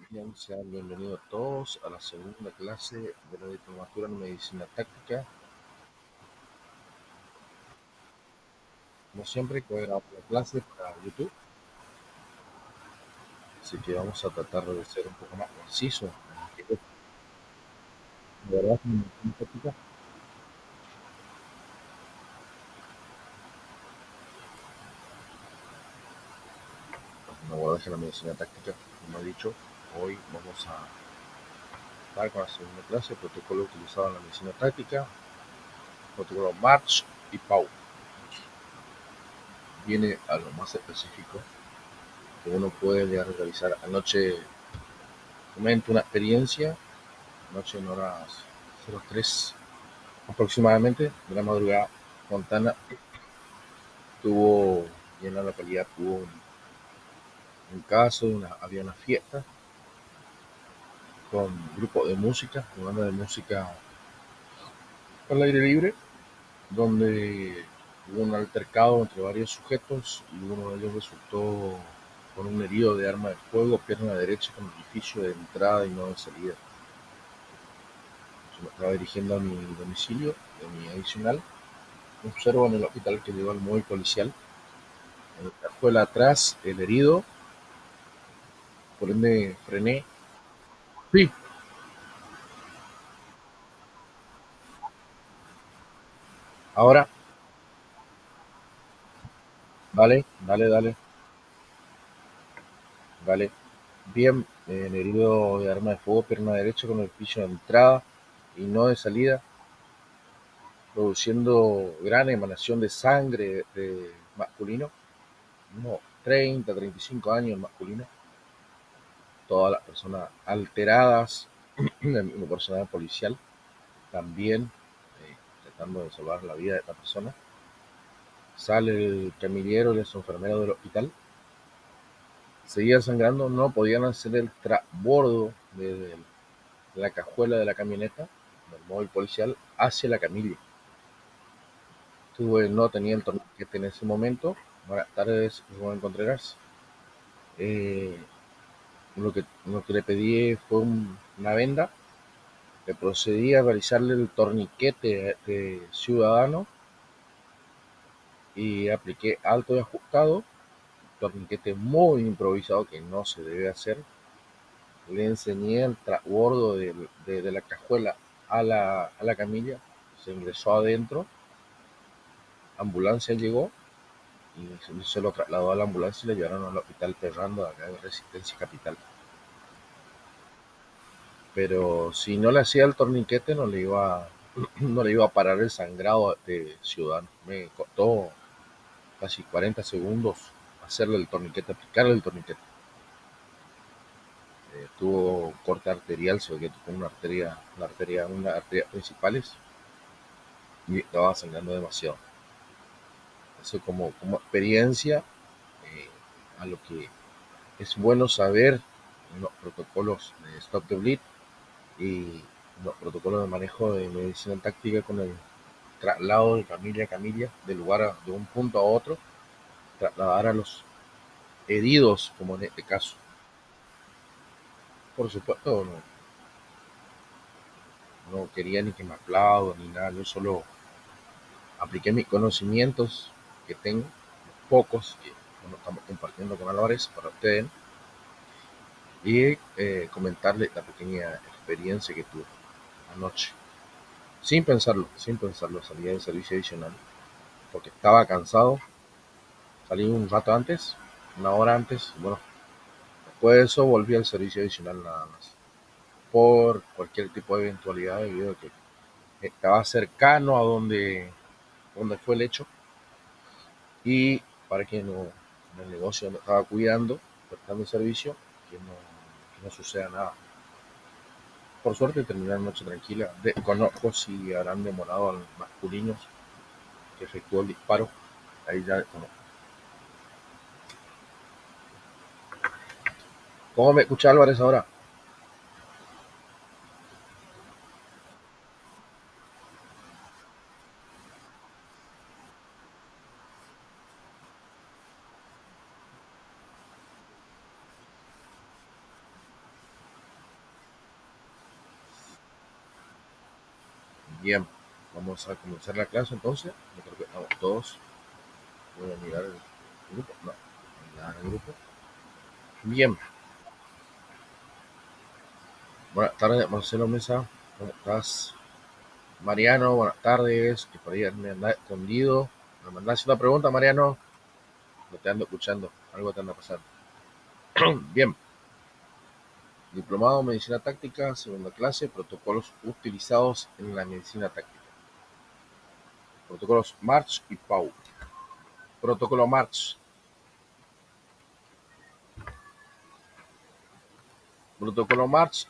Bien, sean bienvenidos todos a la segunda clase de la diplomatura en medicina táctica. Como siempre, que voy a grabar la clase para YouTube, así que vamos a tratar de ser un poco más concisos. De verdad, en medicina táctica, no voy a dejar la medicina táctica, como he dicho. Hoy vamos a estar con la segunda clase, protocolo utilizado en la medicina táctica, protocolo March y PAU. Viene a lo más específico que uno puede llegar a realizar. Anoche comento una experiencia, anoche en horas 03 aproximadamente de la madrugada. Montana tuvo, y en la localidad tuvo un caso, había una fiesta con un grupo de música, una banda de música al aire libre, donde hubo un altercado entre varios sujetos y uno de ellos resultó con un herido de arma de fuego, pierna derecha, con orificio de entrada y no de salida. Yo me estaba dirigiendo a mi domicilio, de mi adicional. Observo en el hospital que lleva el móvil policial. En la cajuela atrás, el herido, por ende frené. Sí, ahora, dale, dale, dale, dale. Bien, el herido de arma de fuego, pierna derecha con el piso de entrada y no de salida, produciendo gran emanación de sangre de masculino, unos 30, 35 años masculino. Todas las personas alteradas, el mismo personal policial también tratando de salvar la vida de esta persona. Sale el camillero y los enfermeros del hospital. Seguía sangrando, no podían hacer el transbordo de la cajuela de la camioneta, del móvil policial, hacia la camilla. No tenía el torniquete en ese momento. Buenas tardes, Juan Contreras. Eh, lo que le pedí fue una venda. Le procedí a realizarle el torniquete de ciudadano y apliqué alto y ajustado. Torniquete muy improvisado que no se debe hacer. Le enseñé el transbordo de la cajuela a la camilla, se ingresó adentro, ambulancia llegó y se lo trasladó a la ambulancia y le llevaron al hospital Perrando de acá de Resistencia Capital. Pero si no le hacía el torniquete no le iba a parar el sangrado de ciudadano. Me costó casi 40 segundos hacerle el torniquete, aplicarle el torniquete. Tuvo corte arterial, se ve que tuvo una arteria principales y estaba sangrando demasiado. Eso como experiencia, eh, a lo que es bueno saber los protocolos de Stop the Bleed y los protocolos de manejo de medicina táctica con el traslado de camilla a camilla, de un punto a otro, trasladar a los heridos, como en este caso. Por supuesto, no quería ni que me aplaudan ni nada, yo solo apliqué mis conocimientos que tengo, pocos, que bueno, estamos compartiendo con Álvarez para ustedes, y comentarle la pequeña experiencia que tuve anoche. Sin pensarlo, salí del servicio adicional porque estaba cansado. Salí un rato antes, una hora antes. Bueno, después de eso volví al servicio adicional nada más. Por cualquier tipo de eventualidad, debido a que estaba cercano a donde fue el hecho y para que no, en el negocio donde estaba cuidando, prestando servicio, que no suceda nada. Por suerte terminé la noche tranquila. Desconozco si habrán demorado a los masculinos que efectuó el disparo. Ahí ya desconozco. ¿Cómo me escucha Álvarez ahora? Bien, vamos a comenzar la clase entonces. Yo creo que estamos todos. Voy a mirar el grupo. No, no hay nada en el grupo. Bien, buenas tardes, Marcelo Mesa. ¿Cómo estás? Mariano, buenas tardes. Que por ahí me anda escondido. Me mandaste una pregunta, Mariano. No te ando escuchando. Algo te anda pasando. Bien, diplomado en medicina táctica, segunda clase, protocolos utilizados en la medicina táctica. Protocolos March y Pau. Protocolo March. Protocolo March,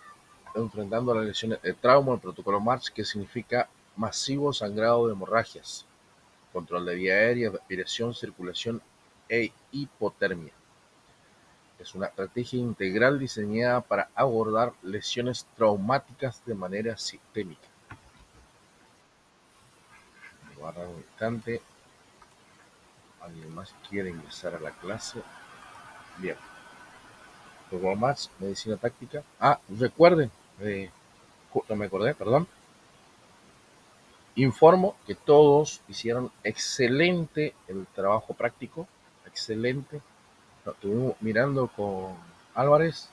enfrentando las lesiones de trauma. El protocolo March, que significa masivo sangrado de hemorragias, control de vía aérea, respiración, circulación e hipotermia. Es una estrategia integral diseñada para abordar lesiones traumáticas de manera sistémica. Guarda un instante. ¿Alguien más quiere ingresar a la clase? Bien. Luego más, medicina táctica. Recuerden, justo me acordé, perdón. Informo que todos hicieron excelente el trabajo práctico. Excelente. Lo estuvimos mirando con Álvarez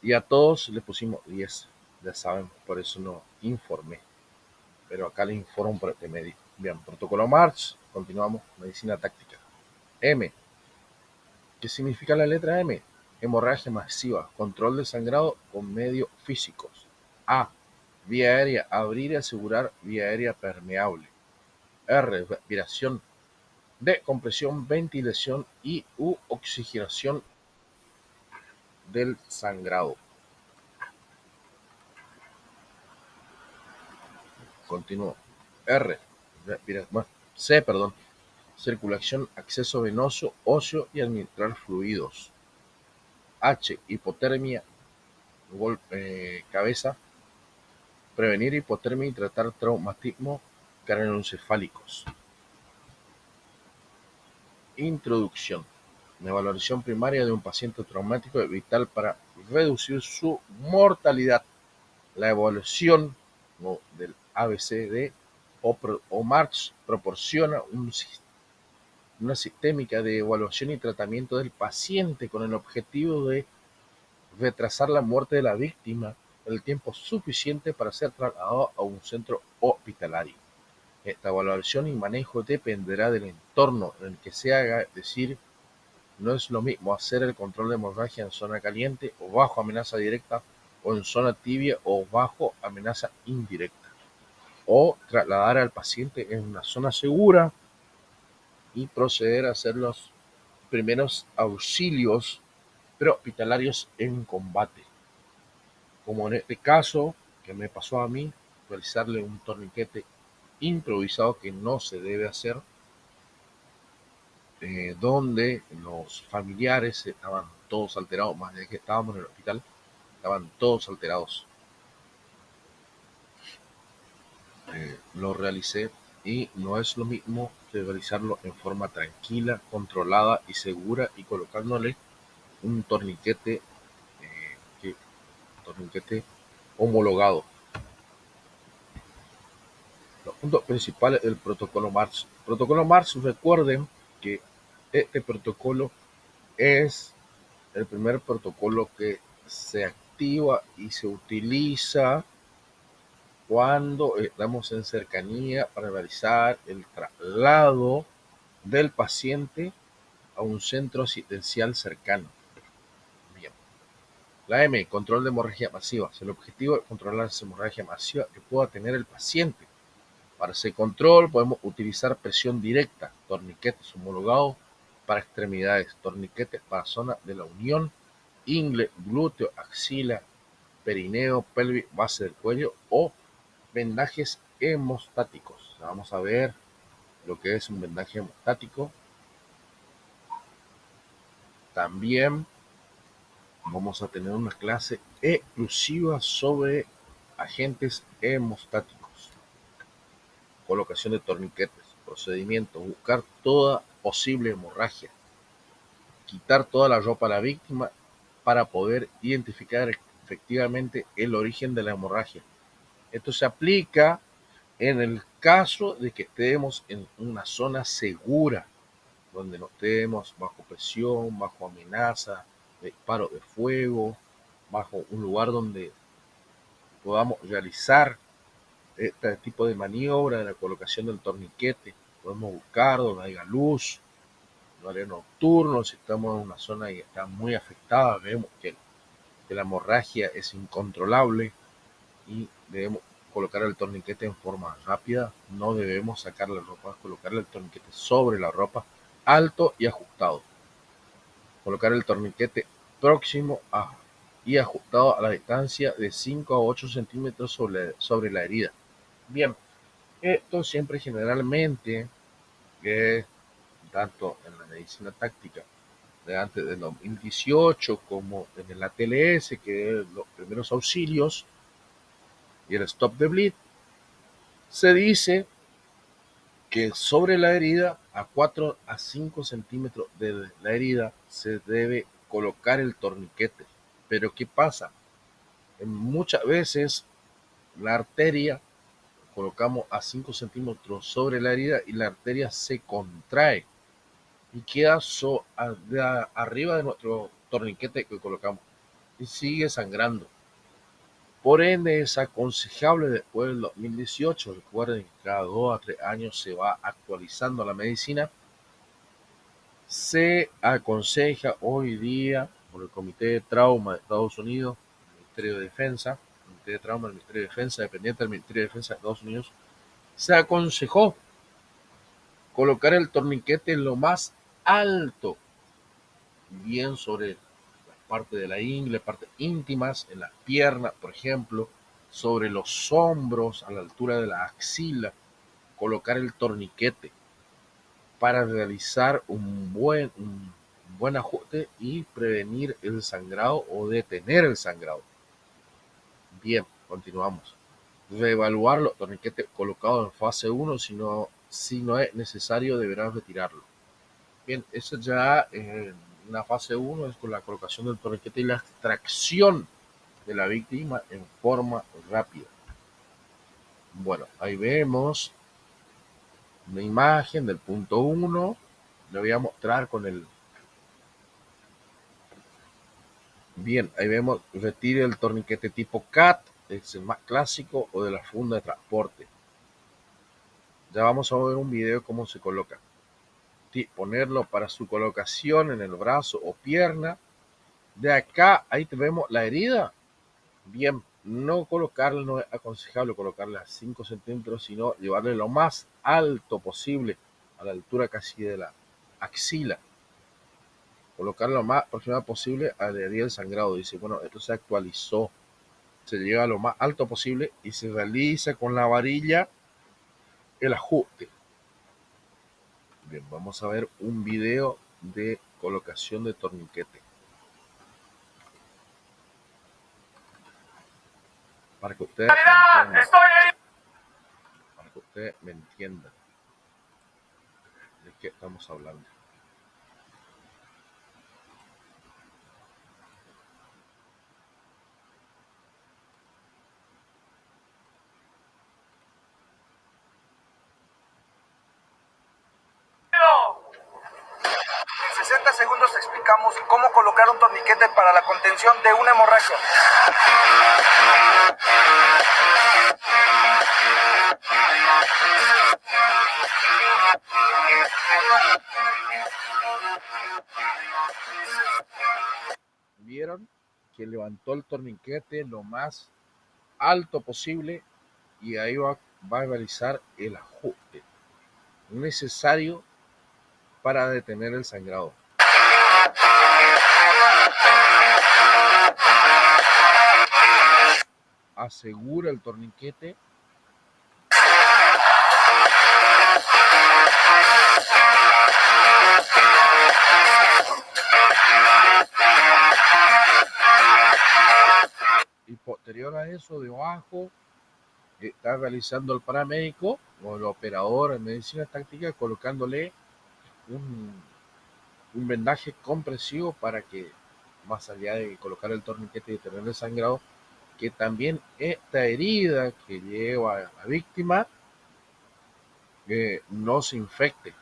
y a todos le pusimos 10. Ya saben, por eso no informé. Pero acá le informo por este medio. Bien, protocolo March. Continuamos. Medicina táctica. M. ¿Qué significa la letra M? Hemorragia masiva, control de sangrado con medios físicos. A. Vía aérea, abrir y asegurar vía aérea permeable. R. Respiración. D. Compresión, ventilación y u oxigenación del sangrado. Continúo. R. Respiración. C. Perdón. Circulación, acceso venoso, óseo y administrar fluidos. H. Hipotermia, cabeza. Prevenir hipotermia y tratar traumatismos craneoencefálicos. Introducción. La evaluación primaria de un paciente traumático es vital para reducir su mortalidad. La evaluación del ABCD o March proporciona una sistémica de evaluación y tratamiento del paciente con el objetivo de retrasar la muerte de la víctima el tiempo suficiente para ser trasladado a un centro hospitalario. Esta evaluación y manejo dependerá del entorno en el que se haga, es decir, no es lo mismo hacer el control de hemorragia en zona caliente o bajo amenaza directa o en zona tibia o bajo amenaza indirecta. O trasladar al paciente en una zona segura y proceder a hacer los primeros auxilios prehospitalarios en combate. Como en este caso que me pasó a mí, realizarle un torniquete improvisado que no se debe hacer, donde los familiares estaban todos alterados, más de que estábamos en el hospital, estaban todos alterados. Lo realicé y no es lo mismo que realizarlo en forma tranquila, controlada y segura y colocándole un torniquete homologado. Los puntos principales del protocolo March. Protocolo March, recuerden que este protocolo es el primer protocolo que se activa y se utiliza cuando estamos en cercanía para realizar el traslado del paciente a un centro asistencial cercano. Bien. La M, control de hemorragia masiva. El objetivo es controlar esa hemorragia masiva que pueda tener el paciente. Para ese control podemos utilizar presión directa, torniquetes homologados para extremidades, torniquetes para zona de la unión, ingle, glúteo, axila, perineo, pelvis, base del cuello o vendajes hemostáticos. Vamos a ver lo que es un vendaje hemostático. También vamos a tener una clase exclusiva sobre agentes hemostáticos, colocación de torniquetes, procedimiento, buscar toda posible hemorragia, quitar toda la ropa a la víctima para poder identificar efectivamente el origen de la hemorragia, Esto se aplica en el caso de que estemos en una zona segura, donde no estemos bajo presión, bajo amenaza de disparo de fuego, bajo un lugar donde podamos realizar este tipo de maniobra de la colocación del torniquete. Podemos buscar donde haya luz, en horario nocturno, si estamos en una zona que está muy afectada, vemos que la hemorragia es incontrolable y debemos colocar el torniquete en forma rápida. No debemos sacar la ropa, colocarle el torniquete sobre la ropa, alto y ajustado. Colocar el torniquete próximo y ajustado a la distancia de 5 a 8 centímetros sobre la herida. Bien, esto siempre generalmente, tanto en la medicina táctica de antes del 2018 como en el ATLS, que es los primeros auxilios y el stop de bleed, se dice que sobre la herida, a 4 a 5 centímetros de la herida, se debe colocar el torniquete. Pero ¿qué pasa? Muchas veces la arteria colocamos a 5 centímetros sobre la herida y la arteria se contrae y queda arriba de nuestro torniquete que colocamos y sigue sangrando. Por ende, es aconsejable después del 2018, recuerden que cada 2 a 3 años se va actualizando la medicina, se aconseja hoy día por el Comité de Trauma de Estados Unidos, el Ministerio de Defensa, el Comité de Trauma del Ministerio de Defensa, dependiente del Ministerio de Defensa de Estados Unidos, se aconsejó colocar el torniquete lo más alto, bien sobre la parte de la ingle, partes íntimas, en las piernas, por ejemplo, sobre los hombros, a la altura de la axila, colocar el torniquete para realizar un buen ajuste y prevenir el sangrado o detener el sangrado. Bien, continuamos. Reevaluar los torniquetes colocados en fase 1, si no es necesario deberás retirarlo. Bien, eso ya en la fase 1 es con la colocación del torniquete y la extracción de la víctima en forma rápida. Bueno, ahí vemos una imagen del punto 1. Le voy a mostrar con el... Bien, ahí vemos, retire el torniquete tipo CAT, es el más clásico, o de la funda de transporte. Ya vamos a ver un video de cómo se coloca. Ponerlo para su colocación en el brazo o pierna. De acá, ahí vemos la herida. Bien, no colocarle, no es aconsejable colocarle a 5 centímetros, sino llevarle lo más alto posible, a la altura casi de la axila. Colocarlo lo más aproximado posible a la herida del sangrado. Dice, bueno, esto se actualizó. Se llega a lo más alto posible y se realiza con la varilla el ajuste. Bien, vamos a ver un video de colocación de torniquete. Para que ustedes me entiendan de qué estamos hablando. En 60 segundos explicamos cómo colocar un torniquete para la contención de una hemorragia. Vieron que levantó el torniquete lo más alto posible y ahí va a realizar el ajuste necesario para detener el sangrado. Asegura el torniquete y posterior a eso, debajo está realizando el paramédico o el operador en medicina táctica colocándole un vendaje compresivo para que, más allá de colocar el torniquete y detener el sangrado, que también esta herida que lleva a la víctima no se infecte.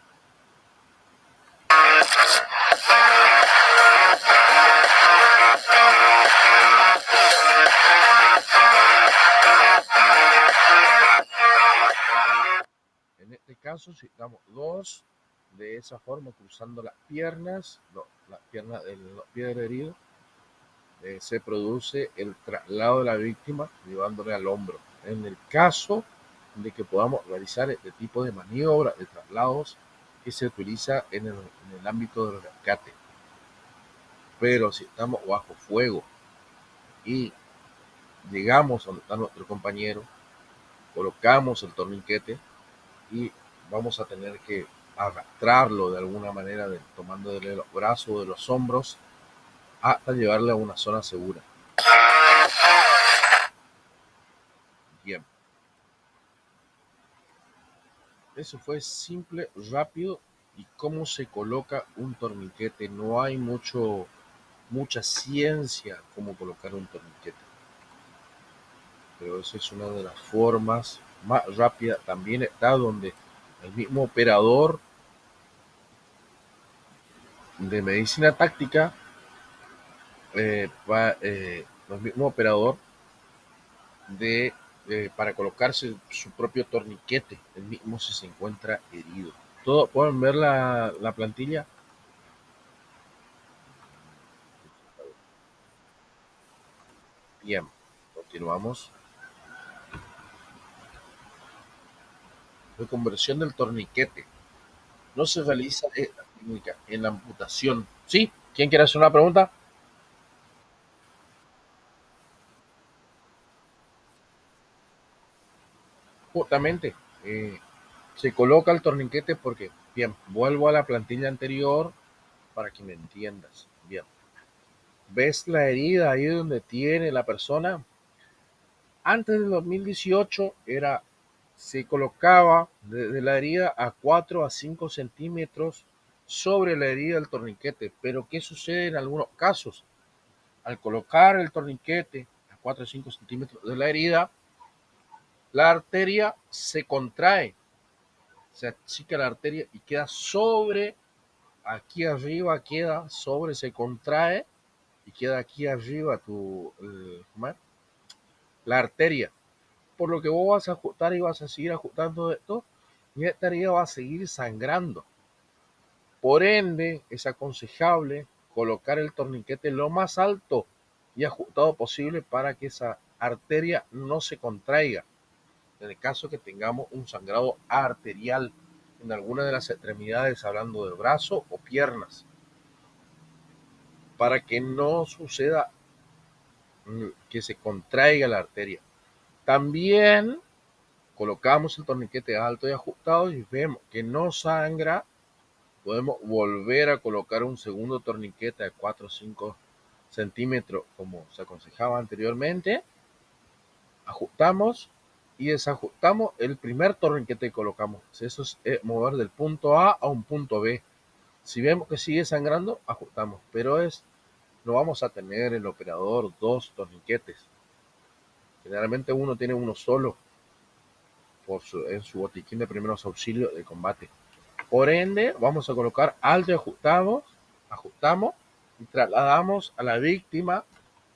En este caso, si damos dos de esa forma, cruzando las piernas, las piernas del pie del herido, se produce el traslado de la víctima llevándole al hombro. En el caso de que podamos realizar este tipo de maniobras de traslados que se utiliza en el ámbito del rescate. Pero si estamos bajo fuego y llegamos a donde está nuestro compañero, colocamos el torniquete y vamos a tener que arrastrarlo de alguna manera, tomando de los brazos o de los hombros hasta llevarle a una zona segura. Bien. Eso fue simple, rápido y cómo se coloca un torniquete. No hay mucha ciencia como colocar un torniquete. Pero esa es una de las formas más rápidas. También está donde el mismo operador de medicina táctica, el mismo operador para colocarse su propio torniquete, el mismo si se encuentra herido. Todo, ¿pueden ver la plantilla? Bien, continuamos. De conversión del torniquete. No se realiza esta técnica en la amputación. ¿Sí? ¿Quién quiere hacer una pregunta? Justamente, se coloca el torniquete porque, bien, vuelvo a la plantilla anterior para que me entiendas. Bien, ¿ves la herida ahí donde tiene la persona? Antes del 2018 se colocaba de la herida a 4 a 5 centímetros sobre la herida del torniquete. Pero ¿qué sucede en algunos casos? Al colocar el torniquete a 4 o 5 centímetros de la herida, la arteria se contrae, se achica la arteria y queda sobre, aquí arriba queda sobre, se contrae y queda aquí arriba la arteria. Por lo que vos vas a ajustar y vas a seguir ajustando esto y esta herida va a seguir sangrando. Por ende, es aconsejable colocar el torniquete lo más alto y ajustado posible para que esa arteria no se contraiga. En el caso que tengamos un sangrado arterial en alguna de las extremidades, hablando de brazo o piernas, para que no suceda que se contraiga la arteria. También colocamos el torniquete alto y ajustado y vemos que no sangra, podemos volver a colocar un segundo torniquete a 4 o 5 centímetros como se aconsejaba anteriormente, ajustamos y desajustamos el primer torniquete que colocamos. Eso es mover del punto A a un punto B. Si vemos que sigue sangrando, ajustamos, pero no vamos a tener el operador dos torniquetes. Generalmente uno tiene uno solo en su botiquín de primeros auxilios de combate. Por ende, vamos a colocar alto y ajustamos y trasladamos a la víctima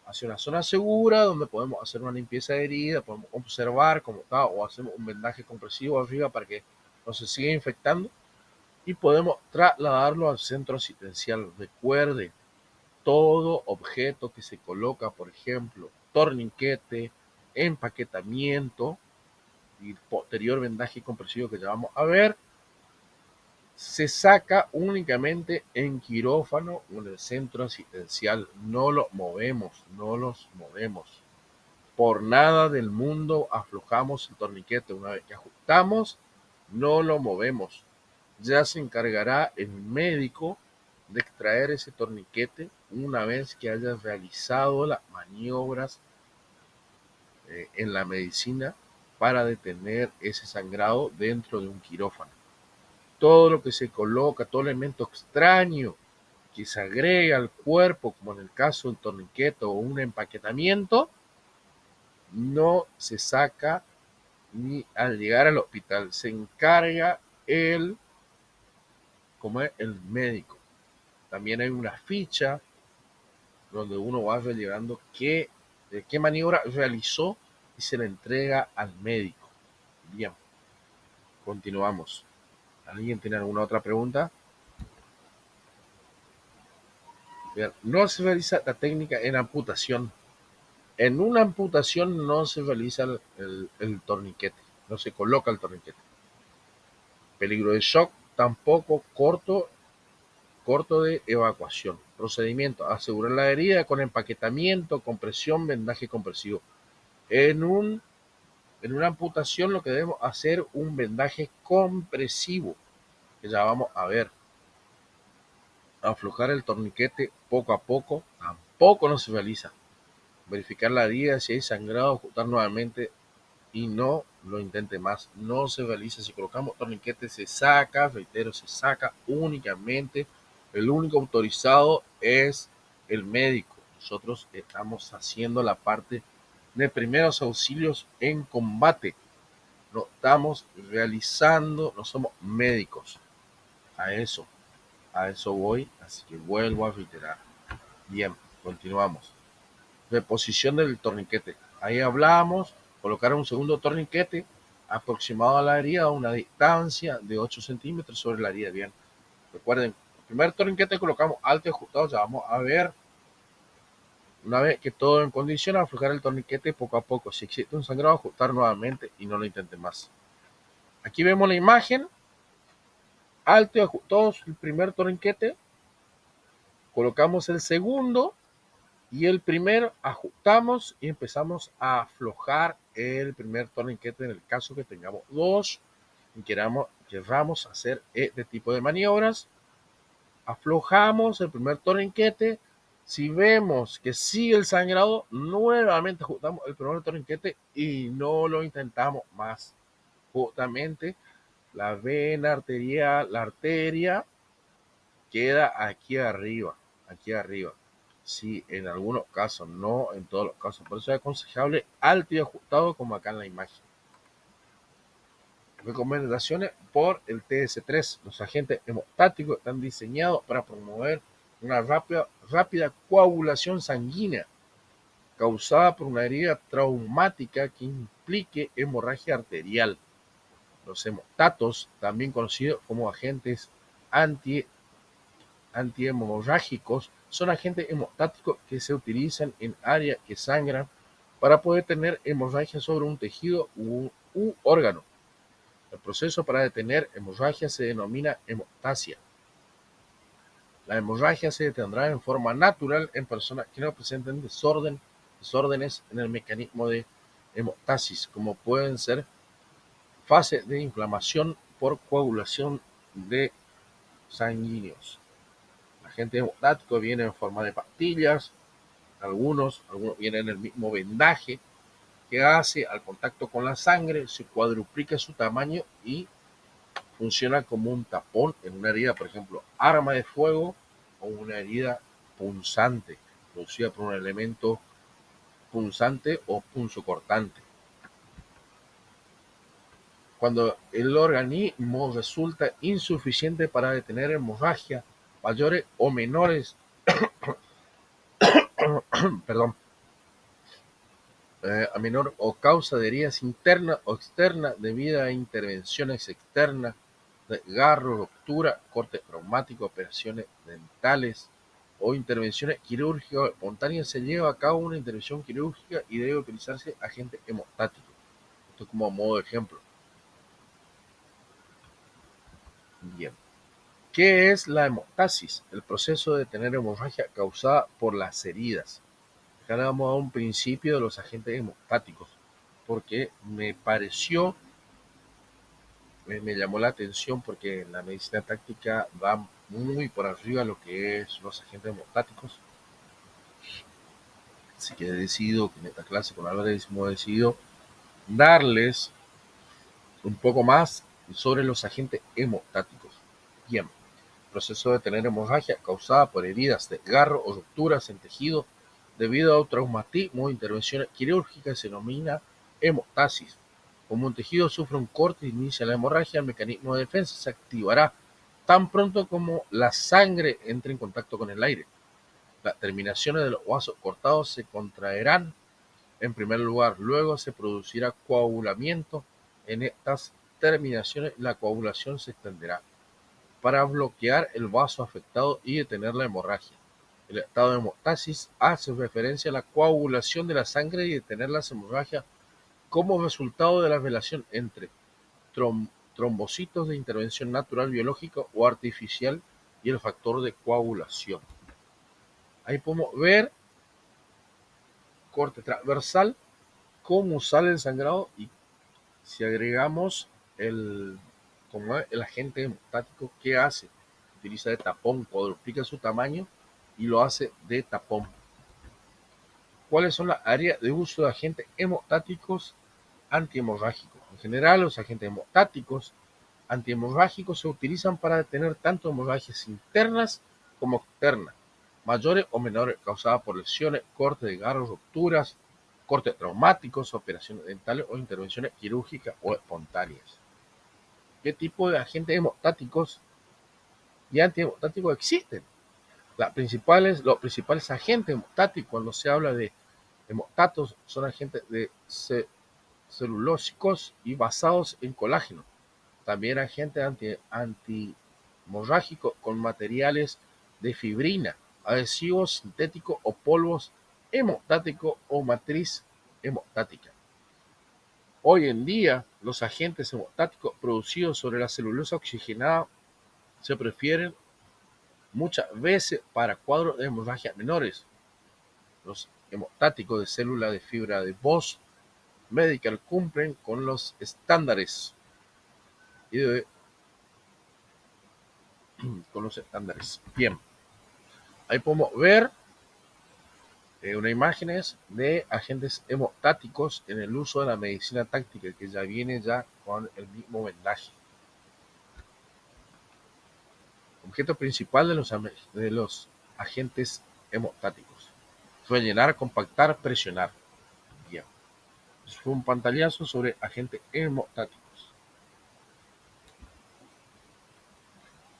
hacia una zona segura donde podemos hacer una limpieza de herida, podemos observar cómo está o hacemos un vendaje compresivo arriba para que no se siga infectando y podemos trasladarlo al centro asistencial. Recuerde, todo objeto que se coloca, por ejemplo, torniquete, empaquetamiento y posterior vendaje compresivo que ya vamos a ver, se saca únicamente en quirófano o en el centro asistencial. No los movemos. Por nada del mundo aflojamos el torniquete. Una vez que ajustamos, no lo movemos. Ya se encargará el médico de extraer ese torniquete una vez que haya realizado las maniobras en la medicina para detener ese sangrado dentro de un quirófano. Todo lo que se coloca, todo elemento extraño que se agrega al cuerpo, como en el caso del torniquete o un empaquetamiento, no se saca ni al llegar al hospital. Se encarga como es el médico. También hay una ficha donde uno va rellenando qué maniobra realizó y se le entrega al médico. Bien, continuamos. ¿Alguien tiene alguna otra pregunta? Bien, no se realiza la técnica en amputación. En una amputación no se realiza el torniquete, no se coloca el torniquete. Peligro de shock tampoco, corto de evacuación. Procedimiento: asegurar la herida con empaquetamiento, compresión, vendaje compresivo. En una amputación lo que debemos hacer es un vendaje compresivo, que ya vamos a ver. Aflojar el torniquete poco a poco tampoco no se realiza. Verificar la herida, si hay sangrado, ajustar nuevamente y no lo intente más. No se realiza. Si colocamos torniquete se saca, reitero, se saca únicamente. El único autorizado es el médico. Nosotros estamos haciendo la parte de primeros auxilios en combate. No estamos realizando, no somos médicos. A eso voy, así que vuelvo a reiterar. Bien, continuamos. Reposición del torniquete. Ahí hablamos, colocar un segundo torniquete aproximado a la herida a una distancia de 8 centímetros sobre la herida. Bien, recuerden, el primer torniquete colocamos alto y ajustado, ya vamos a ver. Una vez que todo en condición, aflojar el torniquete poco a poco. Si existe un sangrado, ajustar nuevamente y no lo intenten más. Aquí vemos la imagen, alto y ajustado el primer torniquete, colocamos el segundo y el primero ajustamos y empezamos a aflojar el primer torniquete en el caso que tengamos dos y queramos hacer este tipo de maniobras. Aflojamos el primer torniquete. Si vemos que sigue el sangrado, nuevamente ajustamos el primer torniquete y no lo intentamos más. Justamente la vena arterial, la arteria queda aquí arriba, aquí arriba. Sí, en algunos casos, no en todos los casos. Por eso es aconsejable alto y ajustado como acá en la imagen. Recomendaciones por el TS3. Los agentes hemostáticos están diseñados para promover una rápida coagulación sanguínea causada por una herida traumática que implique hemorragia arterial. Los hemostatos, también conocidos como agentes antihemorrágicos, son agentes hemostáticos que se utilizan en áreas que sangran para poder tener hemorragia sobre un tejido u órgano. El proceso para detener hemorragia se denomina hemostasia. La hemorragia se detendrá en forma natural en personas que no presenten desórdenes en el mecanismo de hemostasis, como pueden ser fase de inflamación por coagulación de sanguíneos. El agente hemostático viene en forma de pastillas, algunos vienen en el mismo vendaje que hace al contacto con la sangre, se cuadruplica su tamaño y funciona como un tapón en una herida, por ejemplo, arma de fuego o una herida punzante, producida por un elemento punzante o punzocortante. Cuando el organismo resulta insuficiente para detener hemorragia, mayores o menores, perdón, a menor o causa de heridas internas o externas debido a intervenciones externas, desgarro, ruptura, corte traumático, operaciones dentales o intervenciones quirúrgicas espontáneas, se lleva a cabo una intervención quirúrgica y debe utilizarse agente hemostático. Esto como modo de ejemplo. Bien. ¿Qué es la hemostasis? El proceso de tener hemorragia causada por las heridas. Acá damos a un principio de los agentes hemostáticos, porque me llamó la atención porque en la medicina táctica va muy por arriba lo que es los agentes hemostáticos. Así que he decidido que en esta clase con Álvarez hemos decidido darles un poco más sobre los agentes hemostáticos. Bien, proceso de tener hemorragia causada por heridas, desgarro o rupturas en tejido Debido a traumatismo, intervenciones quirúrgicas se denomina hemostasis. Como un tejido sufre un corte y inicia la hemorragia, el mecanismo de defensa se activará tan pronto como la sangre entre en contacto con el aire. Las terminaciones de los vasos cortados se contraerán en primer lugar, luego se producirá coagulamiento en estas terminaciones, la coagulación se extenderá para bloquear el vaso afectado y detener la hemorragia. El estado de hemostasis hace referencia a la coagulación de la sangre y detener las hemorragias como resultado de la relación entre trombocitos de intervención natural, biológica o artificial y el factor de coagulación. Ahí podemos ver corte transversal, cómo sale el sangrado y si agregamos como el agente hemostático, ¿qué hace? Utiliza de tapón, cuadruplica su tamaño y lo hace de tapón. ¿Cuáles son las áreas de uso de agentes hemostáticos antihemorrágicos? En general, los agentes hemostáticos antihemorrágicos se utilizan para detener tanto hemorragias internas como externas, mayores o menores, causadas por lesiones, cortes de garras, rupturas, cortes traumáticos, operaciones dentales o intervenciones quirúrgicas o espontáneas. ¿Qué tipo de agentes hemostáticos y antihemostáticos existen? Los principales agentes hemostáticos, cuando se habla de hemostatos, son agentes de celulósicos y basados en colágeno. También agentes antimorrágicos con materiales de fibrina, adhesivos sintéticos o polvos hemostáticos o matriz hemostática. Hoy en día, los agentes hemostáticos producidos sobre la celulosa oxigenada se prefieren muchas veces para cuadros de hemorragia menores. Los hemostáticos de célula de fibra de Bose Medical cumplen con los estándares y con los estándares. Bien, ahí podemos ver unas imágenes de agentes hemostáticos en el uso de la medicina táctica, que ya viene ya con el mismo vendaje. Objeto principal de los agentes hemostáticos: rellenar, compactar, presionar. Bien, eso fue un pantallazo sobre agentes hemostáticos.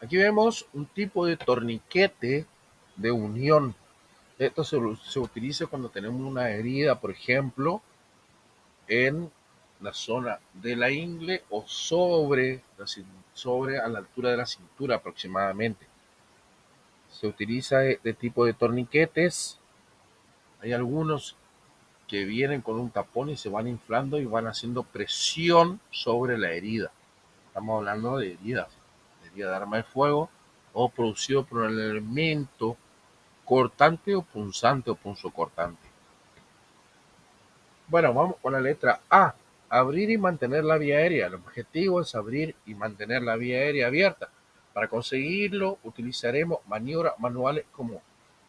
Aquí vemos un tipo de torniquete de unión. Esto se utiliza cuando tenemos una herida, por ejemplo, en la zona de la ingle o sobre a la altura de la cintura aproximadamente. Se utiliza de tipo de torniquetes. Hay algunos que vienen con un tapón y se van inflando y van haciendo presión sobre la herida. Estamos hablando de heridas, herida de arma de fuego o producido por un elemento cortante o punzante o punzocortante. Bueno, vamos con la letra A. Abrir y mantener la vía aérea. El objetivo es abrir y mantener la vía aérea abierta. Para conseguirlo, utilizaremos maniobras manuales como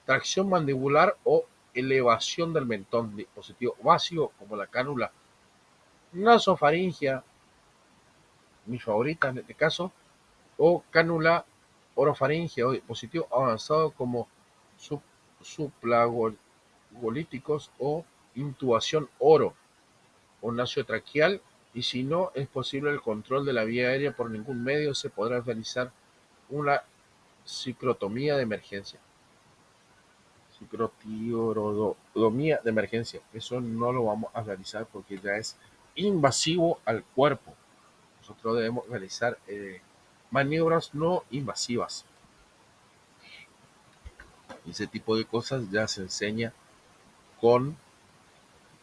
tracción mandibular o elevación del mentón, dispositivo básico como la cánula nasofaringea, mi favorita en este caso, o cánula orofaringea o dispositivo avanzado como suplagolíticos o intubación oro o nasotraqueal, y si no es posible el control de la vía aérea por ningún medio, se podrá realizar una ciclotomía de emergencia. Ciclotiorotomía de emergencia. Eso no lo vamos a realizar porque ya es invasivo al cuerpo. Nosotros debemos realizar maniobras no invasivas. Ese tipo de cosas ya se enseña con,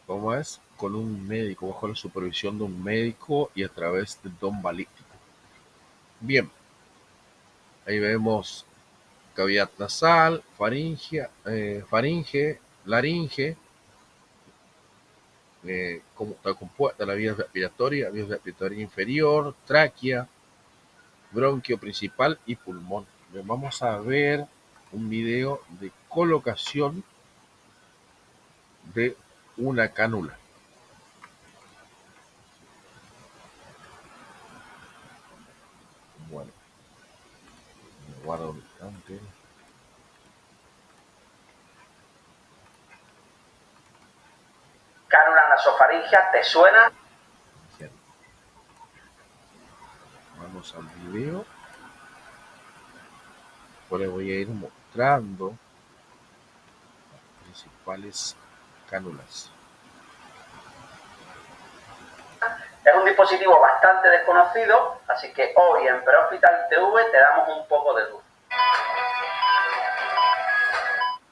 ¿cómo es? Con un médico, bajo la supervisión de un médico y a través del don balístico. Bien, ahí vemos cavidad nasal, faringe, laringe, cómo está compuesta la vía respiratoria inferior, tráquea, bronquio principal y pulmón. Vamos a ver un video de colocación de una cánula. Bueno, me guardo un instante. nasofaringia te suena? Bien. Vamos al video. Pues les voy a ir mostrando las principales cánulas. Es un dispositivo bastante desconocido, así que hoy en Prehospital TV te damos un poco de luz.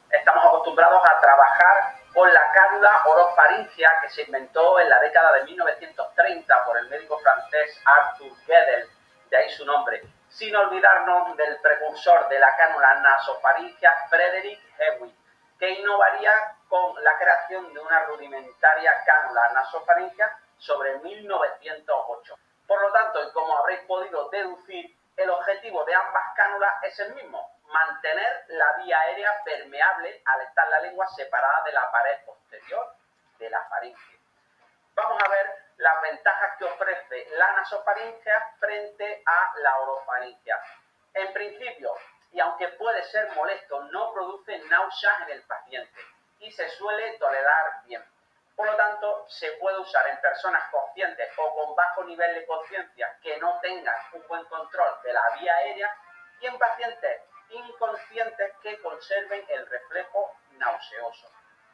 Estamos acostumbrados a trabajar con la cánula orofaringia que se inventó en la década de 1930 por el médico francés Arthur Guedel, de ahí su nombre, sin olvidarnos del precursor de la cánula nasofaringia Frederick Hewitt, que innovaría con la creación de una rudimentaria cánula nasofaringia sobre 1908. Por lo tanto, y como habréis podido deducir, el objetivo de ambas cánulas es el mismo: mantener la vía aérea permeable al estar la lengua separada de la pared posterior de la faringe. Vamos a ver las ventajas que ofrece la nasofaringia frente a la orofaringia. En principio, y aunque puede ser molesto, no produce náuseas en el paciente y se suele tolerar bien. Por lo tanto, se puede usar en personas conscientes o con bajo nivel de conciencia que no tengan un buen control de la vía aérea, y en pacientes inconscientes que conserven el reflejo nauseoso.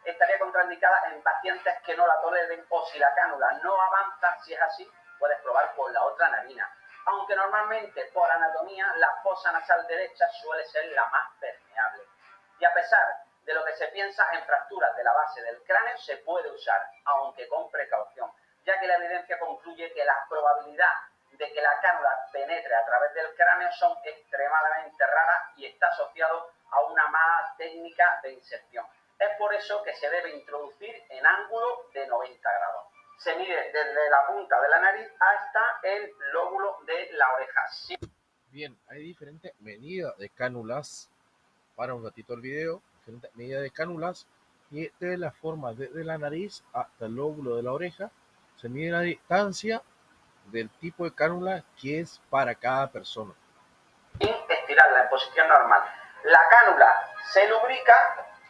Estaría contraindicada en pacientes que no la toleren, o si la cánula no avanza. Si es así, puedes probar con la otra narina, aunque normalmente por anatomía la fosa nasal derecha suele ser la más permeable. Y a pesar de lo que se piensa en fracturas de la base del cráneo, se puede usar, aunque con precaución, ya que la evidencia concluye que la probabilidad de que la cánula penetre a través del cráneo son extremadamente raras y está asociado a una mala técnica de inserción. Es por eso que se debe introducir en ángulo de 90 grados. Se mide desde la punta de la nariz hasta el lóbulo de la oreja. Sí. Bien, hay diferentes medidas de cánulas. Para un ratito el video. Diferentes medidas de cánulas. Y de la forma desde la nariz hasta el lóbulo de la oreja. Se mide la distancia del tipo de cánula que es para cada persona. Sin estirarla en posición normal. La cánula se lubrica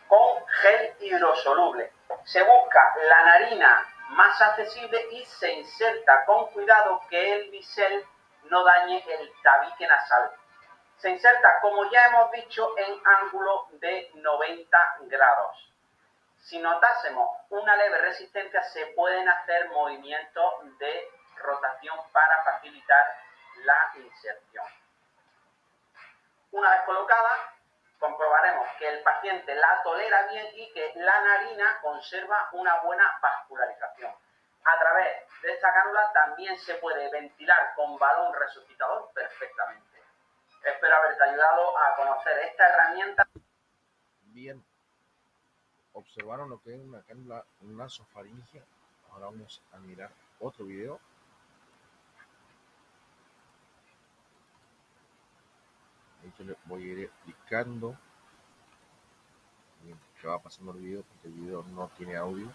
con gel hidrosoluble. Se busca la narina más accesible y se inserta con cuidado que el bisel no dañe el tabique nasal. Se inserta, como ya hemos dicho, en ángulo de 90 grados. Si notásemos una leve resistencia, se pueden hacer movimientos de rotación para facilitar la inserción. Una vez colocada, comprobaremos que el paciente la tolera bien y que la narina conserva una buena vascularización. A través de esta cánula también se puede ventilar con balón resucitador perfectamente. Espero haberte ayudado a conocer esta herramienta. Bien, observaron lo que es una cánula nasofaringia. Ahora vamos a mirar otro video. Ahí yo les voy a ir explicando mientras va pasando el video, porque el video no tiene audio,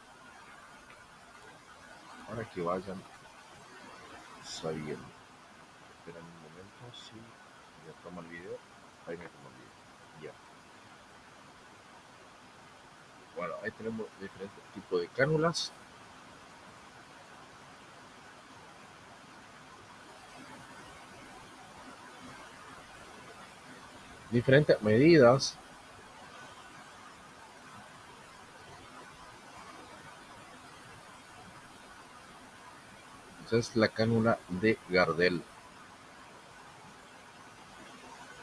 para que vayan sabiendo. Esperen un momento, si ya toma el video. Ahí me toma el video. Ya. Bueno, ahí tenemos diferentes tipos de cánulas. Diferentes medidas. Esta es la cánula de Gardel,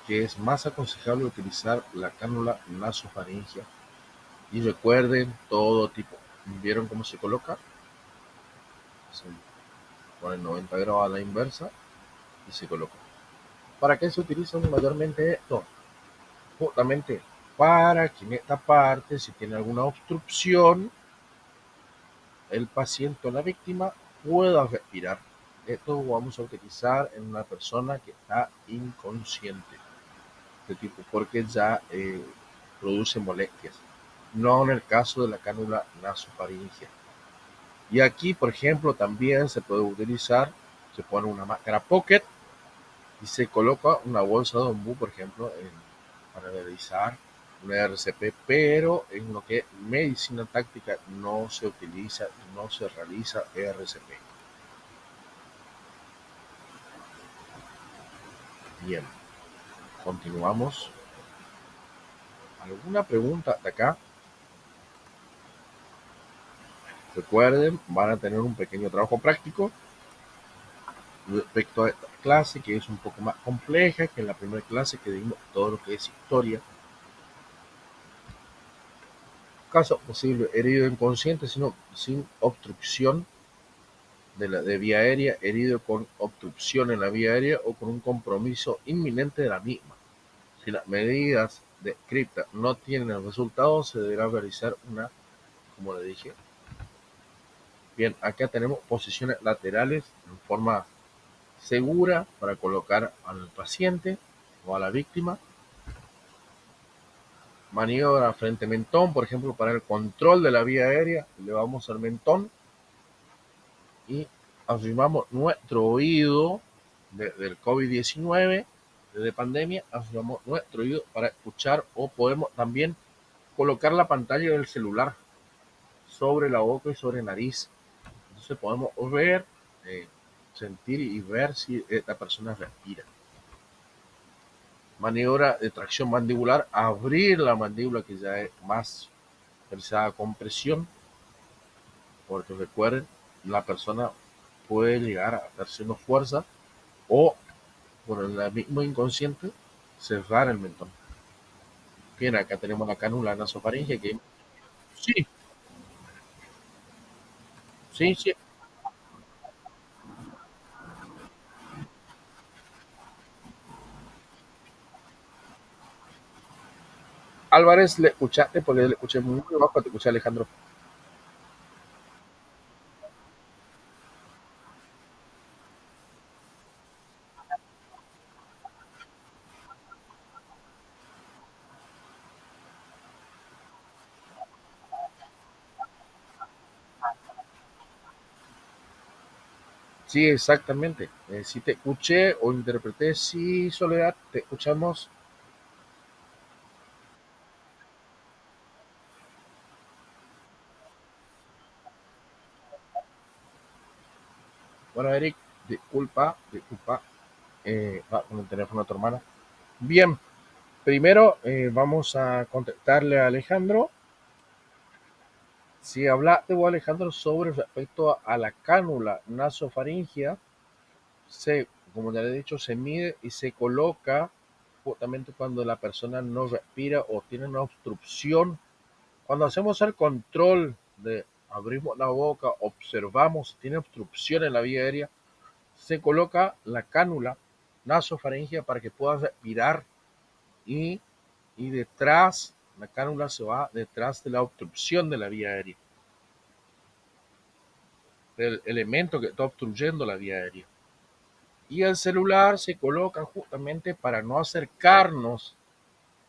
que es más aconsejable utilizar la cánula nasofaringia. Y recuerden, todo tipo. ¿Vieron cómo se coloca? Se pone 90 grados a la inversa y se coloca. ¿Para qué se utiliza mayormente esto? Justamente para que en esta parte, si tiene alguna obstrucción, el paciente o la víctima pueda respirar. Esto lo vamos a utilizar en una persona que está inconsciente, de tipo, porque ya produce molestias. No en el caso de la cánula nasofaringia. Y aquí, por ejemplo, también se puede utilizar, se pone una máscara pocket y se coloca una bolsa de bambú, por ejemplo, para realizar una RCP, pero en lo que es medicina táctica no se utiliza, no se realiza RCP. Bien, continuamos. ¿Alguna pregunta de acá? Recuerden, van a tener un pequeño trabajo práctico respecto a esta clase, que es un poco más compleja que en la primera clase que dimos todo lo que es historia. Caso posible, herido inconsciente, sino sin obstrucción de vía aérea, herido con obstrucción en la vía aérea o con un compromiso inminente de la misma. Si las medidas de cripta no tienen el resultado, se deberá realizar una, como le dije. Bien, acá tenemos posiciones laterales en forma segura para colocar al paciente o a la víctima. Maniobra frente mentón, por ejemplo, para el control de la vía aérea, le vamos al mentón y afirmamos nuestro oído del COVID-19, de pandemia, afirmamos nuestro oído para escuchar, o podemos también colocar la pantalla del celular sobre la boca y sobre nariz. Entonces podemos ver, sentir y ver si la persona respira. Maniobra de tracción mandibular, abrir la mandíbula, que ya es más realizada con presión, porque recuerden, la persona puede llegar a haciendo fuerza o por el mismo inconsciente cerrar el mentón. Bien, acá tenemos la cánula nasofaringe que sí, sí, sí. Álvarez, le escuchaste porque le escuché muy bajo, te escuché Alejandro. Sí, exactamente. Si te escuché o interpreté, sí, Soledad, te escuchamos. Bueno, Eric, disculpa, va con el teléfono de tu hermana. Bien, primero vamos a contestarle a Alejandro. Si hablaste vos, Alejandro, sobre respecto a la cánula nasofaringea, como ya le he dicho, se mide y se coloca justamente cuando la persona no respira o tiene una obstrucción. Cuando hacemos el control de abrimos la boca, observamos si tiene obstrucción en la vía aérea, se coloca la cánula nasofaringea para que pueda respirar y, y detrás, la cánula se va detrás de la obstrucción de la vía aérea, del elemento que está obstruyendo la vía aérea. Y el celular se coloca justamente para no acercarnos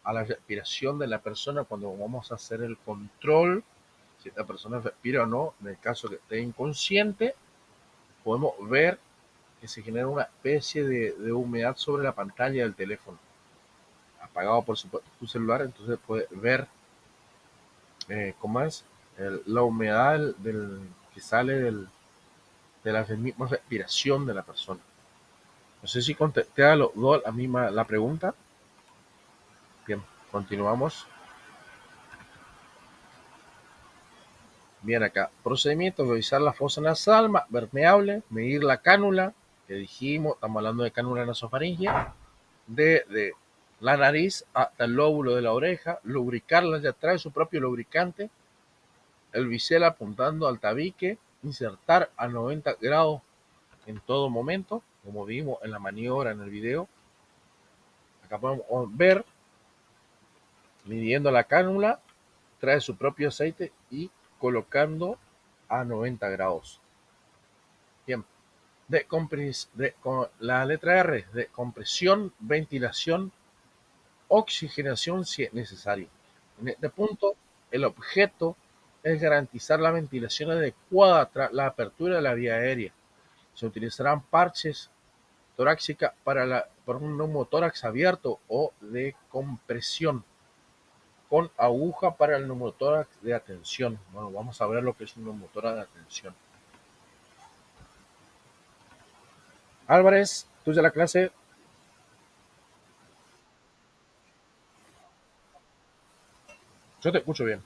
a la respiración de la persona cuando vamos a hacer el control, si la persona respira o no. En el caso que esté inconsciente, podemos ver que se genera una especie de humedad sobre la pantalla del teléfono. Apagado, por supuesto, tu celular, entonces puedes ver cómo es la humedad que sale de la misma respiración de la persona. No sé si contesté a los dos la pregunta. Bien, continuamos. Bien, acá. Procedimiento: revisar la fosa nasal permeable, medir la cánula, que dijimos, estamos hablando de cánula nasofaringea, de la nariz hasta el lóbulo de la oreja, lubricarla, ya trae su propio lubricante, el bisel apuntando al tabique, insertar a 90 grados en todo momento, como vimos en la maniobra en el video. Acá podemos ver, midiendo la cánula, trae su propio aceite y colocando a 90 grados. Bien, la letra R, de compresión, ventilación, oxigenación si es necesario. En este punto, el objeto es garantizar la ventilación adecuada tras la apertura de la vía aérea. Se utilizarán parches torácica para un neumotórax abierto o de compresión. con aguja para el neumotórax de atención. Bueno, vamos a ver lo que es un neumotórax de atención. Álvarez, tú de la clase. Yo te escucho bien.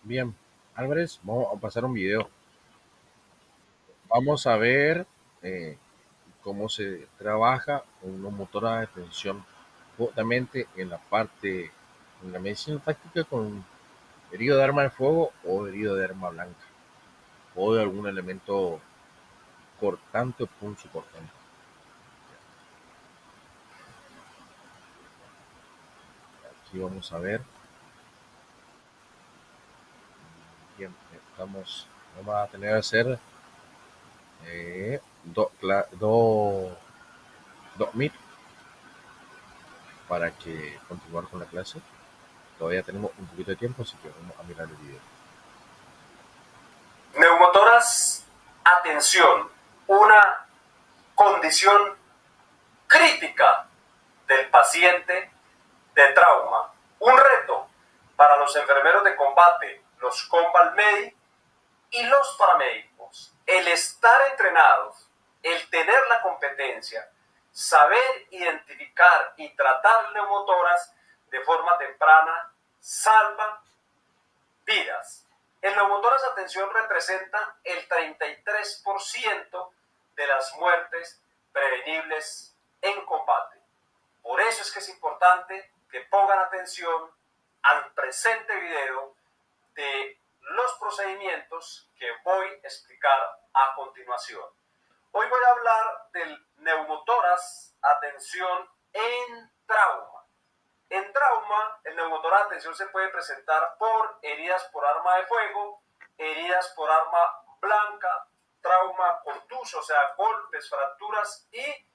Bien, Álvarez, vamos a pasar un video. Vamos a ver eh, cómo se trabaja un motor de tensión justamente en la parte, en la medicina táctica con herido de arma de fuego o herido de arma blanca o de algún elemento cortante o punzocortante. Aquí vamos a ver. Bien, vamos a tener que hacer dos meet para que continuar con la clase. Todavía tenemos un poquito de tiempo, así que vamos a mirar el video. Neumotoras, atención, una condición crítica del paciente de trauma. Un reto para los enfermeros de combate, los combat medic y los paramédicos. El estar entrenados, el tener la competencia, saber identificar y tratar neumotoras de forma temprana salva vidas. El neumotoras atención representa el 33% de las muertes prevenibles en combate. Por eso es que es importante que pongan atención al presente video de los procedimientos que voy a explicar a continuación. Hoy voy a hablar del neumotoras atención en trauma. En trauma, el neumotoras de atención se puede presentar por heridas por arma de fuego, heridas por arma blanca, trauma contuso, o sea, golpes, fracturas, y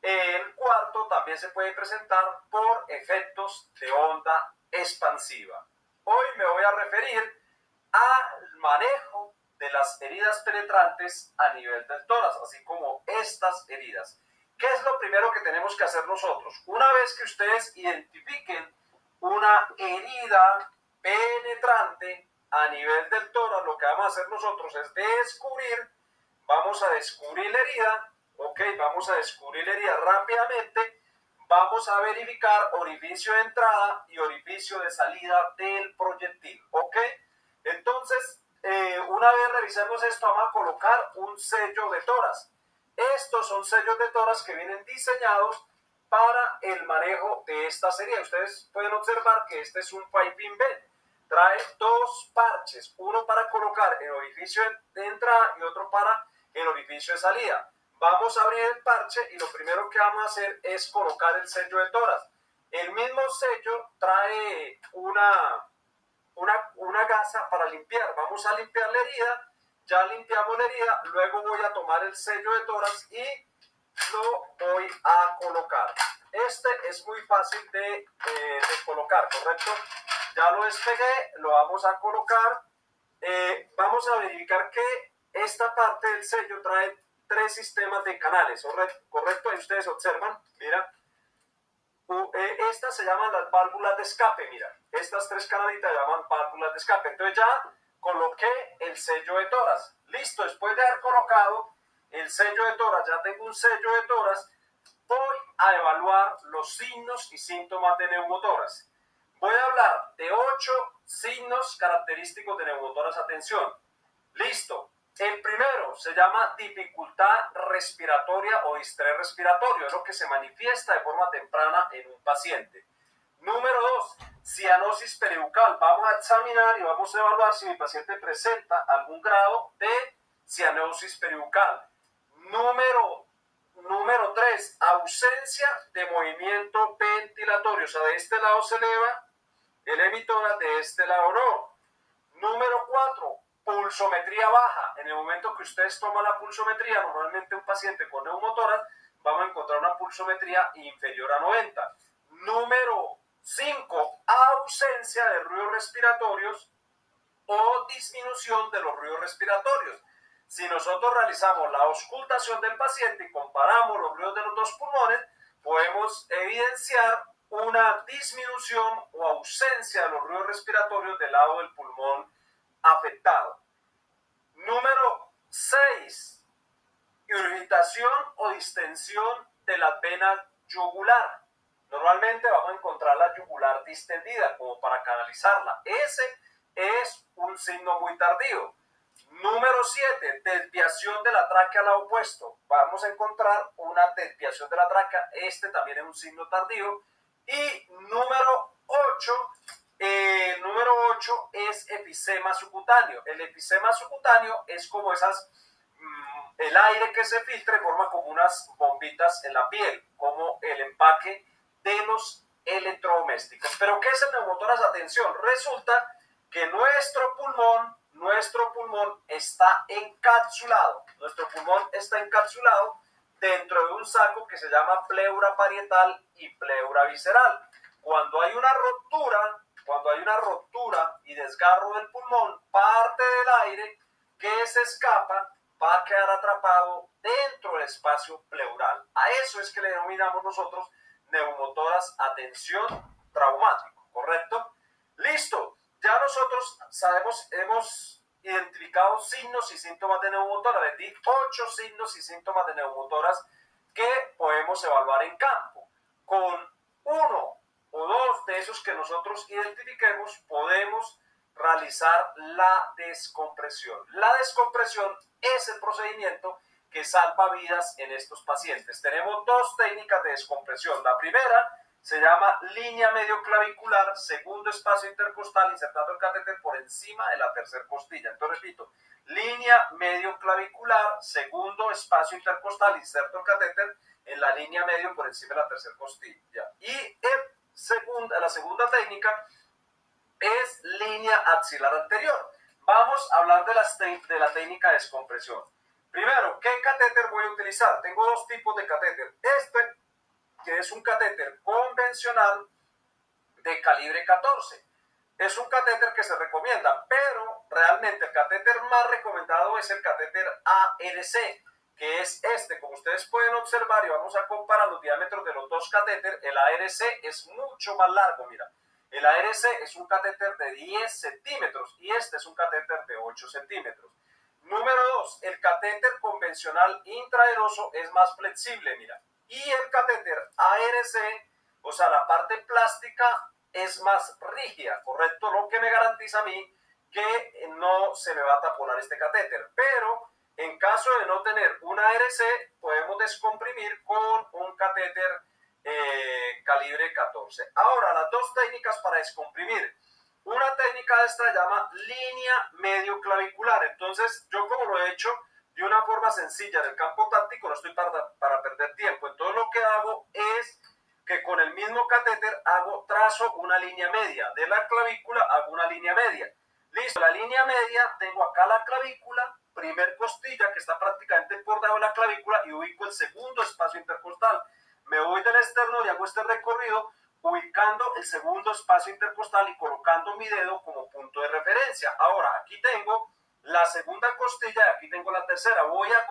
el cuarto también se puede presentar por efectos de onda expansiva. Hoy me voy a referir al manejo de las heridas penetrantes a nivel del tórax, así como estas heridas. ¿Qué es lo primero que tenemos que hacer nosotros? Una vez que ustedes identifiquen una herida penetrante a nivel del tórax, lo que vamos a hacer nosotros es vamos a descubrir la herida, ok, vamos a descubrir la herida rápidamente, vamos a verificar orificio de entrada y orificio de salida del proyectil, ok. Entonces, una vez revisemos esto, vamos a colocar un sello de tórax. Estos son sellos de tórax que vienen diseñados para el manejo de esta serie. Ustedes pueden observar que este es un piping bed. Trae dos parches, uno para colocar el orificio de entrada y otro para el orificio de salida. Vamos a abrir el parche y lo primero que vamos a hacer es colocar el sello de tórax. El mismo sello trae una gasa para limpiar. Vamos a limpiar la herida, ya limpiamos la herida, luego voy a tomar el sello de tórax y lo voy a colocar. Este es muy fácil de colocar, ¿correcto? Ya lo despegué, lo vamos a colocar. Vamos a verificar que esta parte del sello trae 3 sistemas de canales, ¿correcto? Ahí ustedes observan, mira. Estas se llaman las válvulas de escape, mira. Estas 3 canalitas se llaman válvulas de escape. Entonces ya coloqué el sello de tórax. Listo, después de haber colocado el sello de tórax, ya tengo un sello de tórax, voy a evaluar los signos y síntomas de neumotórax. Voy a hablar de 8 signos característicos de neumotórax. Atención. Listo. El primero se llama dificultad respiratoria o distrés respiratorio. Es lo que se manifiesta de forma temprana en un paciente. Número 2, cianosis peribucal. Vamos a examinar y vamos a evaluar si mi paciente presenta algún grado de cianosis peribucal. Número 3, ausencia de movimiento ventilatorio. O sea, de este lado se eleva el emitora, de este lado no. Número 4, pulsometría baja. En el momento que ustedes toman la pulsometría, normalmente un paciente con neumotórax, vamos a encontrar una pulsometría inferior a 90. Número 5, ausencia de ruidos respiratorios o disminución de los ruidos respiratorios. Si nosotros realizamos la auscultación del paciente y comparamos los ruidos de los dos pulmones, podemos evidenciar una disminución o ausencia de los ruidos respiratorios del lado del pulmón afectado. Número 6, irritación o distensión de las venas yugular. Normalmente vamos a encontrar la yugular distendida como para canalizarla. Ese es un signo muy tardío. Número 7, desviación de la tráquea al lado opuesto. Vamos a encontrar una desviación de la tráquea. Este también es un signo tardío. Y número 8 es efisema subcutáneo. El efisema subcutáneo es como el aire que se filtra y forma como unas bombitas en la piel, como el empaque de los electrodomésticos. ¿Pero qué es el neumotórax? Atención, resulta que nuestro pulmón está encapsulado. Nuestro pulmón está encapsulado dentro de un saco que se llama pleura parietal y pleura visceral. Cuando hay una ruptura y desgarro del pulmón, parte del aire que se escapa va a quedar atrapado dentro del espacio pleural. A eso es que le denominamos nosotros neumotórax, atención, traumático, ¿correcto? Listo, ya nosotros hemos identificado signos y síntomas de neumotórax. Les di 8 signos y síntomas de neumotórax que podemos evaluar en campo. Con 1 o 2 de esos que nosotros identifiquemos, podemos realizar la descompresión. La descompresión es el procedimiento que salva vidas en estos pacientes. Tenemos 2 técnicas de descompresión. La primera se llama línea medioclavicular, segundo espacio intercostal, insertando el catéter por encima de la tercera costilla. Entonces repito, línea medioclavicular, segundo espacio intercostal, inserto el catéter en la línea medio por encima de la tercera costilla. Y la segunda técnica es línea axilar anterior. Vamos a hablar de la técnica de descompresión. Primero, ¿qué catéter voy a utilizar? Tengo dos tipos de catéter. Este, que es un catéter convencional de calibre 14. Es un catéter que se recomienda, pero realmente el catéter más recomendado es el catéter ARC, que es este. Como ustedes pueden observar, y vamos a comparar los diámetros de los dos catéteres, el ARC es mucho más largo, mira. El ARC es un catéter de 10 centímetros y este es un catéter de 8 centímetros. Número 2, el catéter convencional intravenoso es más flexible, mira. Y el catéter ARC, o sea, la parte plástica es más rígida, ¿correcto? Lo que me garantiza a mí que no se me va a taponar este catéter. Pero en caso de no tener una ARC, podemos descomprimir con un catéter calibre 14. Ahora, las dos técnicas para descomprimir. Una técnica de esta se llama línea medio clavicular. Entonces, yo como lo he hecho de una forma sencilla en el campo táctico, no estoy para perder tiempo. Entonces, lo que hago es que con el mismo catéter trazo una línea media. De la clavícula hago una línea media. Listo, la línea media, tengo acá la clavícula, primer costilla que está prácticamente por debajo de la clavícula y ubico el segundo espacio intercostal. Me voy del esternón y hago este recorrido ubicando el segundo espacio intercostal y colocando mi dedo como punto de referencia. Ahora, aquí tengo la segunda costilla y aquí tengo la tercera. Voy a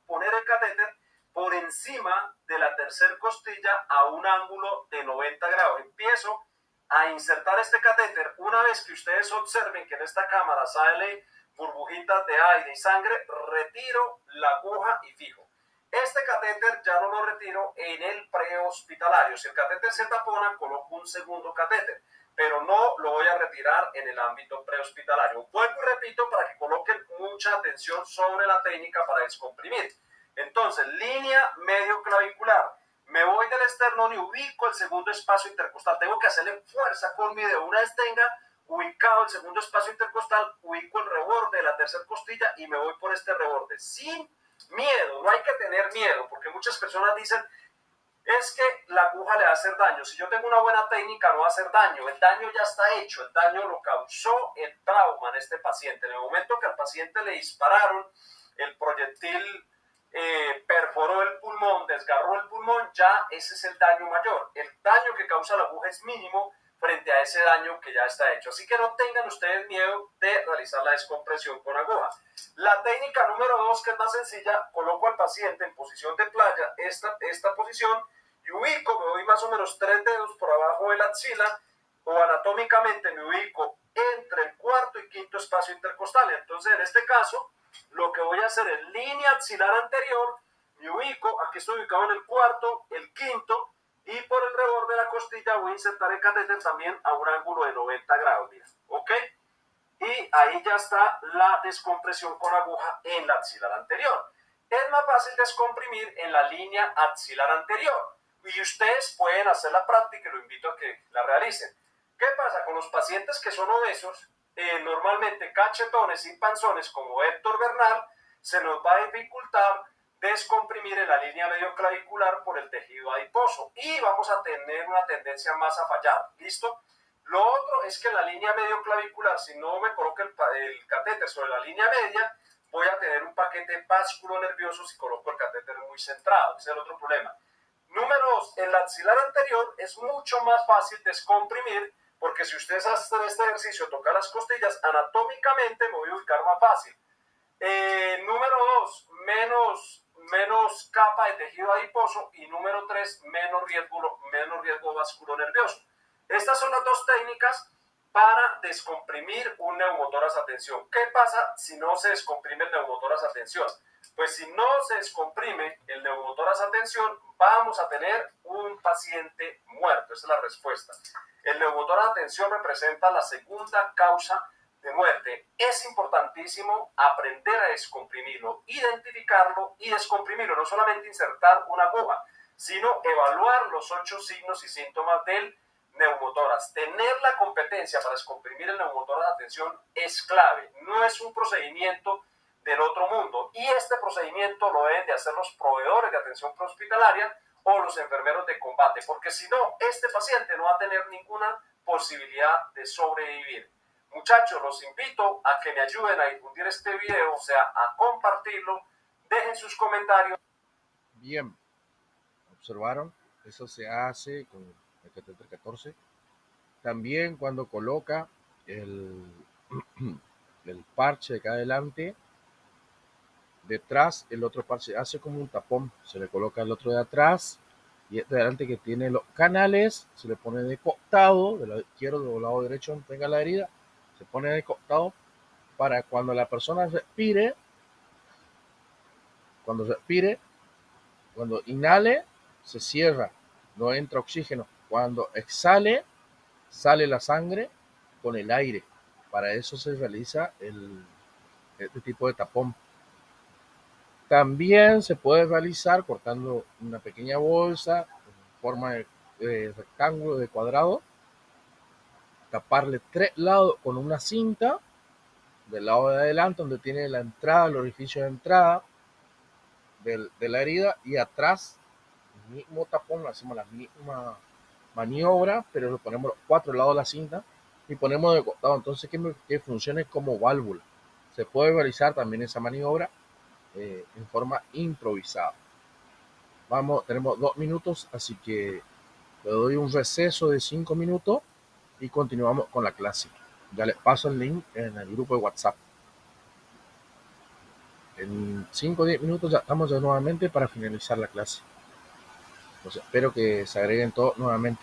poner el catéter por encima de la tercera costilla a un ángulo de 90 grados. Empiezo a insertar este catéter. Una vez que ustedes observen que en esta cámara sale burbujitas de aire y sangre, retiro la aguja y fijo. Este catéter ya no lo retiro en el prehospitalario. Si el catéter se tapona, coloco un segundo catéter, pero no lo voy a retirar en el ámbito prehospitalario. Vuelvo y repito para que coloquen mucha atención sobre la técnica para descomprimir. Entonces, línea medio clavicular. Me voy del esternón y ubico el segundo espacio intercostal. Tengo que hacerle fuerza con mi dedo. Una vez tenga ubicado el segundo espacio intercostal, ubico el reborde de la tercera costilla y me voy por este reborde. Sin miedo, no hay que tener miedo, porque muchas personas dicen, es que la aguja le va a hacer daño. Si yo tengo una buena técnica, no va a hacer daño. El daño ya está hecho, el daño lo causó el trauma en este paciente. En el momento que al paciente le dispararon, el proyectil perforó el pulmón, desgarró el pulmón, ya ese es el daño mayor. El daño que causa la aguja es mínimo frente a ese daño que ya está hecho. Así que no tengan ustedes miedo de realizar la descompresión con aguja. La técnica número 2, que es más sencilla, coloco al paciente en posición de playa, esta posición, y ubico, me doy más o menos 3 dedos por abajo de la axila, o anatómicamente me ubico entre el cuarto y quinto espacio intercostal. Entonces, en este caso, lo que voy a hacer es línea axilar anterior, me ubico, aquí estoy ubicado en el cuarto, el quinto, y por el reborde de la costilla voy a insertar el catéter también a un ángulo de 90 grados, mira, ¿ok? Y ahí ya está la descompresión con aguja en la axilar anterior. Es más fácil descomprimir en la línea axilar anterior. Y ustedes pueden hacer la práctica y lo invito a que la realicen. ¿Qué pasa con los pacientes que son obesos? Normalmente cachetones y panzones como Héctor Bernal, se nos va a dificultar descomprimir en la línea medio clavicular por el tejido adiposo y vamos a tener una tendencia más a fallar. ¿Listo? Lo otro es que en la línea medio clavicular, si no me coloco el catéter sobre la línea media, voy a tener un paquete vasculo nervioso si coloco el catéter muy centrado. Ese es el otro problema. Número 2, en la axilar anterior es mucho más fácil descomprimir porque si ustedes hacen este ejercicio, tocar las costillas, anatómicamente me voy a ubicar más fácil. Número 2, menos capa de tejido adiposo y número 3, menos riesgo vasculo nervioso. Estas son las dos técnicas para descomprimir un neumotórax a tensión. ¿Qué pasa si no se descomprime el neumotórax a tensión? Pues si no se descomprime el neumotórax a tensión, vamos a tener un paciente muerto. Esa es la respuesta. El neumotórax a tensión representa la segunda causa de muerte. Es importantísimo aprender a descomprimirlo, identificarlo y descomprimirlo. No solamente insertar una aguja, sino evaluar los 8 signos y síntomas del neumotórax. Tener la competencia para descomprimir el neumotórax de tensión es clave. No es un procedimiento del otro mundo. Y este procedimiento lo deben de hacer los proveedores de atención prehospitalaria o los enfermeros de combate, porque si no, este paciente no va a tener ninguna posibilidad de sobrevivir. Muchachos, los invito a que me ayuden a difundir este video, o sea, a compartirlo. Dejen sus comentarios. Bien, observaron, eso se hace con el catéter 14. También cuando coloca el, el parche de acá adelante, detrás el otro parche hace como un tapón, se le coloca el otro de atrás y este de adelante que tiene los canales se le pone de costado, del lado izquierdo o del lado derecho donde tenga la herida, se pone de costado para cuando la persona respire, cuando inhale se cierra, no entra oxígeno, cuando exhale sale la sangre con el aire. Para eso se realiza este tipo de tapón. También se puede realizar cortando una pequeña bolsa en forma de rectángulo, de cuadrado, taparle 3 lados con una cinta, del lado de adelante donde tiene la entrada, el orificio de entrada de la herida, y atrás el mismo tapón, hacemos la misma maniobra, pero lo ponemos los 4 lados de la cinta y ponemos de costado, entonces que funcione como válvula. Se puede realizar también esa maniobra en forma improvisada. Tenemos 2 minutos, así que le doy un receso de 5 minutos y continuamos con la clase. Ya les paso el link en el grupo de WhatsApp. En 5 o 10 minutos ya estamos nuevamente para finalizar la clase. Entonces, espero que se agreguen todos nuevamente.